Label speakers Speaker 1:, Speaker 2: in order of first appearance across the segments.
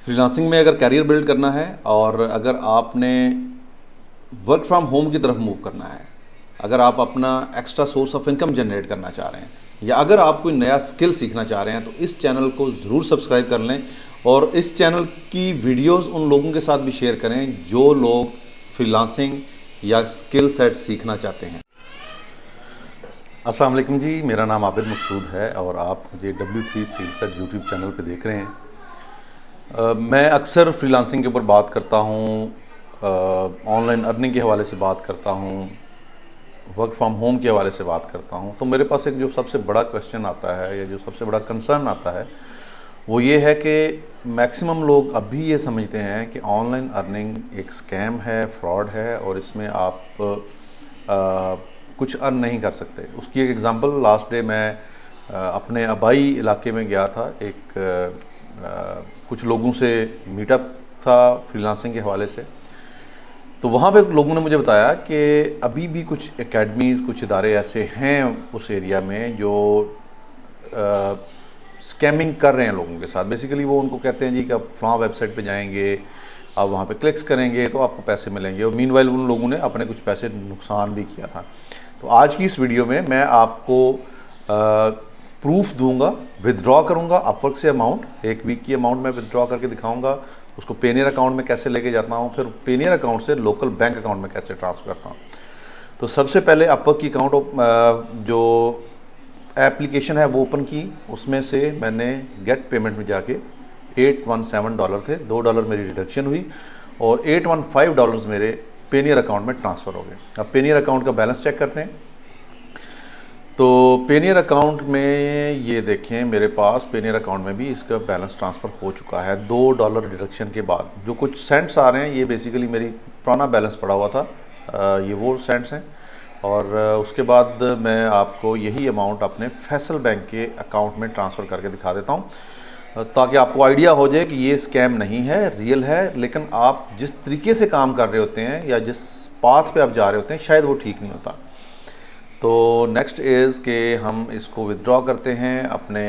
Speaker 1: Freelancing में अगर career build करना है और अगर आपने वर्क फ्रॉम होम की तरफ मूव करना है, अगर आप अपना extra source of income generate करना चाह रहे हैं या अगर आप कोई नया स्किल सीखना चाह रहे हैं तो इस चैनल को ज़रूर सब्सक्राइब कर लें और इस चैनल की वीडियोस उन लोगों के साथ भी शेयर करें जो लोग फ्रीलांसिंग या स्किल सेट सीखना चाहते हैं। अस्सलाम वालेकुम जी, मेरा नाम आबिद मकसूद है और आप मुझे W3 skill set YouTube channel पे देख रहे हैं। मैं अक्सर फ्रीलांसिंग के ऊपर बात करता हूँ, ऑनलाइन अर्निंग के हवाले से बात करता हूँ, वर्क फ्रॉम होम के हवाले से बात करता हूँ। तो मेरे पास एक जो सबसे बड़ा क्वेश्चन आता है या जो सबसे बड़ा कंसर्न आता है वो ये है कि मैक्सिमम लोग अभी ये समझते हैं कि ऑनलाइन अर्निंग एक स्कैम है, फ्रॉड है और इसमें आप कुछ अर्न नहीं कर सकते। उसकी एक एग्ज़ाम्पल, लास्ट डे मैं अपने आबाई इलाके में गया था। कुछ लोगों से मीटअप था फ्रीलांसिंग के हवाले से, तो वहाँ पे लोगों ने मुझे बताया कि अभी भी कुछ एकेडमीज़, कुछ इदारे ऐसे हैं उस एरिया में जो स्कैमिंग कर रहे हैं लोगों के साथ। बेसिकली वो उनको कहते हैं जी कि आप फलां वेबसाइट पे जाएंगे, आप वहाँ पे क्लिक्स करेंगे तो आपको पैसे मिलेंगे, और मीनवाइल उन लोगों ने अपने कुछ पैसे नुकसान भी किया था। तो आज की इस वीडियो में मैं आपको प्रूफ दूंगा, विदड्रॉ करूंगा अपवर्क से अमाउंट, 1 वीक की अमाउंट मैं विदड्रॉ करके दिखाऊंगा, उसको पेनियर अकाउंट में कैसे लेके जाता हूं, फिर पेनियर अकाउंट से लोकल बैंक अकाउंट में कैसे ट्रांसफ़र करता हूं। तो सबसे पहले अपवर्क की अकाउंट जो एप्लीकेशन है वो ओपन की, उसमें से मैंने गेट पेमेंट में जाके $817 थे, $2 मेरी डिडक्शन हुई और $815 मेरे पेनियर अकाउंट में ट्रांसफ़र हो गए। अब पेनियर अकाउंट का बैलेंस चेक करते हैं। तो पेनियर अकाउंट में ये देखें, मेरे पास पेनियर अकाउंट में भी इसका बैलेंस ट्रांसफ़र हो चुका है $2 डिडक्शन के बाद। जो कुछ सेंट्स आ रहे हैं ये बेसिकली मेरी पुराना बैलेंस पड़ा हुआ था, ये वो सेंट्स हैं। और उसके बाद मैं आपको यही अमाउंट अपने फैसल बैंक के अकाउंट में ट्रांसफ़र करके दिखा देता हूँ ताकि आपको आइडिया हो जाए कि ये स्कैम नहीं है, रियल है। लेकिन आप जिस तरीके से काम कर रहे होते हैं या जिस पाथ पे आप जा रहे होते हैं शायद वो ठीक नहीं होता। तो नेक्स्ट इज़ कि हम इसको विदड्रॉ करते हैं अपने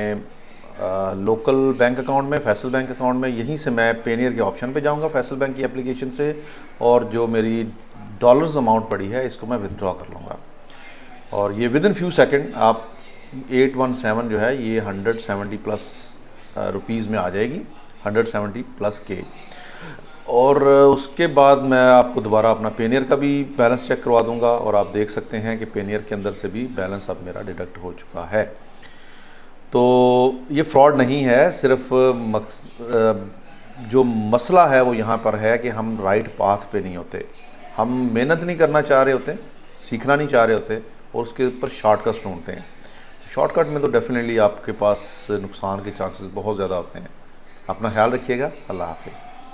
Speaker 1: लोकल बैंक अकाउंट में, फैसल बैंक अकाउंट में। यहीं से मैं पेनियर के ऑप्शन पे जाऊंगा फैसल बैंक की एप्लीकेशन से, और जो मेरी डॉलर्स अमाउंट पड़ी है इसको मैं विदड्रॉ कर लूँगा और ये विद इन फ्यू सेकेंड आप 817 जो है ये 170 प्लस रुपीज़ में आ जाएगी, 170 प्लस के। और उसके बाद मैं आपको दोबारा अपना पेनियर का भी बैलेंस चेक करवा दूंगा और आप देख सकते हैं कि पेनियर के अंदर से भी बैलेंस अब मेरा डिडक्ट हो चुका है। तो ये फ्रॉड नहीं है, सिर्फ जो मसला है वो यहाँ पर है कि हम राइट पाथ पे नहीं होते, हम मेहनत नहीं करना चाह रहे होते, सीखना नहीं चाह रहे होते और उसके ऊपर शॉर्टकट्स ढूंढते हैं। शॉर्टकट में तो डेफिनेटली आपके पास नुकसान के चांसेस बहुत ज़्यादा होते हैं। अपना ख्याल रखिएगा। अल्लाह हाफिज़।